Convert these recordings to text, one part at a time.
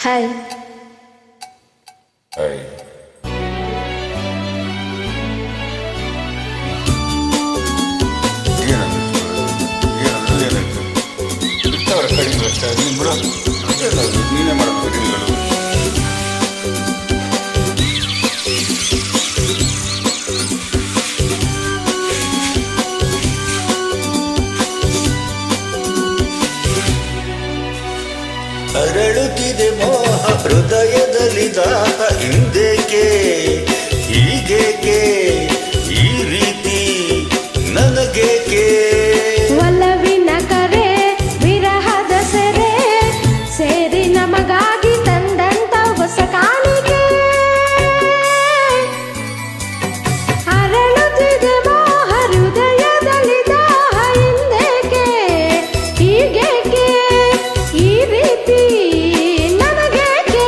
Hi. Hi. ನೀನೇ ಮಾಡಬೇಕು ಅರಳುತ್ತಿದೆ ಮೋಹ ಹೃದಯದಲ್ಲಿ ದಾಹ ಹಿಂದೇಕೆ ಹೀಗೇಕೆ ಈ ರೀತಿ ನನಗೇಕೆ ಒಲವಿನ ಕರೆ ವಿರಹದ ಸೆರೆ ಸೇರಿ ನಮಗಾಗಿ ತಂದಂತ ಹೊಸ ಕಾಣಿಕೆ ಅರಳುತ್ತಿದೆ ಮೋಹ ಹೃದಯದಲ್ಲಿ ದಾಹ ಹಿಂದೇಕೆ ಹೀಗೇಕೆ ಈ ರೀತಿ ನನಗೇಕೆ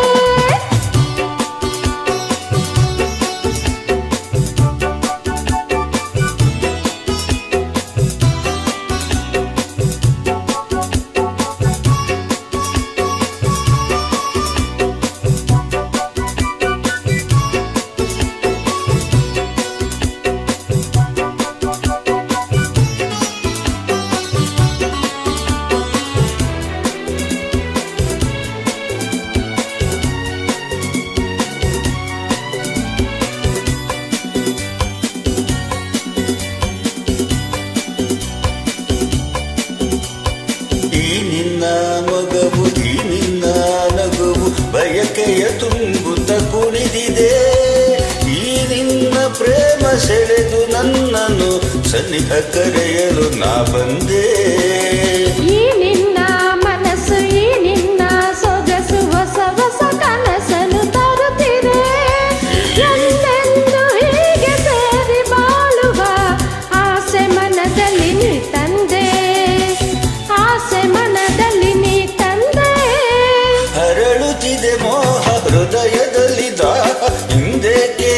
ಮೊಗವು ಈ ನಿನ್ನ ನಗುವು ಬಯಕೆಯ ತುಂಬುತ್ತ ಕುಣಿದಿದೆ ಈ ನಿನ್ನ ಪ್ರೇಮ ಸೆಳೆದು ನನ್ನನ್ನು ಸನಿಹ ಕರೆಯಲು ನಾ ಬಂದೆ ಈ ನಿನ್ನ ಮನಸ್ಸು ಈ ನಿನ್ನ ಸೊಗಸು ಹೊಸ ಹೊಸ ಕನಸನ್ನು ತರುತ್ತಿದೆ ಎಂದೆಂದು ಹೀಗೆ ಸೇರಿ ಬಾಳುವ ಆಸೆ ಮನದಲ್ಲಿ ನೀ ತಂದೆ ಆಸೆ ಮನದಲ್ಲಿ ನೀ ತಂದೆ ಅರಳುತ್ತಿದೆ ಮೋಹ ಹೃದಯದಲ್ಲಿ ದಾಹ ಹಿಂದೇಕೆ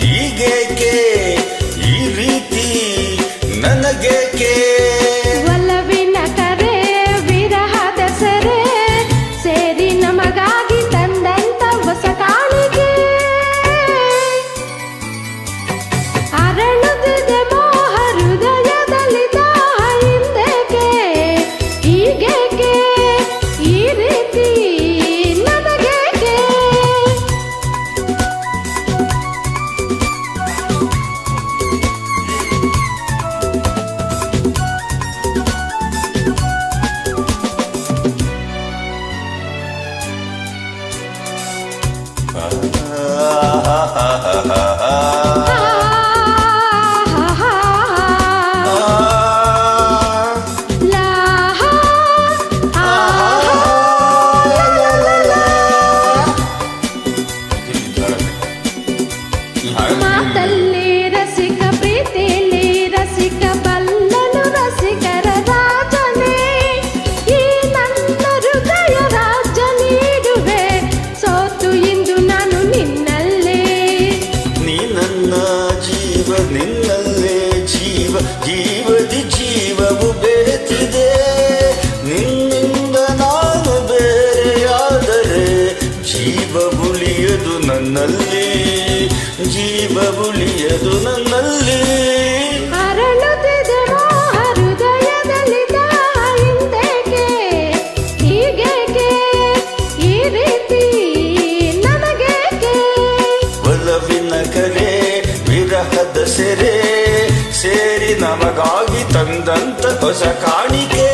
ಹೀಗೇಕೆ ಈ ರೀತಿ ನನಗೇಕೆ ಒಲವಿನ ಕರೆ ವಿರಹದ ಸೆರೆ ಸೇರಿ ನಮಗಾಗಿ ತಂದಂತ ಹೊಸ ಕಾಣಿಕೆ ಅರಳುತ್ತಿದೆ ಮೋಹ ಹೃದಯದಲ್ಲಿ ದಾಹ ಹಿಂದೇಕೆ ಹೀಗೇಕೆ ಈ ರೀತಿ ನನಗೇಕೆ ಮಾತಲ್ಲಿ ರಸಿಕ ಪ್ರೀತಿಲಿ ರಸಿಕ ಬಲ್ಲನು ರಸಿಕರ ರಾಜನೇ ಈ ನನ್ನ ಹೃದಯ ರಾಜ ನೀಡುವೆ ಸೋತು ಇಂದು ನಾನು ನಿನ್ನಲ್ಲೇ ನೀ ನನ್ನ ಜೀವ ನಿನ್ನಲ್ಲೇ ಜೀವ ಜೀವದಿ ಜೀವವು ಬೆರೆತಿದೆ ನಿನ್ನಿಂದ ನಾನು ಬೇರೆಯಾದರೆ ಜೀವ ಉಳಿಯದು ನನ್ನಲ್ಲಿ ಜೀವ ಉಳಿಯದು ನನ್ನಲ್ಲಿ ಅರಳುತ್ತಿದೆ ಮೋಹ ಹೃದಯದಲ್ಲಿ ದಾಹ ಹಿಂದೇಕೆ ಹೀಗೇಕೆ ಈ ರೀತಿ ನನಗೇಕೆ ಒಲವಿನ ಕರೆ ವಿರಹದ ಸೆರೆ ಸೇರಿ ನಮಗಾಗಿ ತಂದಂತ ಹೊಸ ಕಾಣಿಕೆ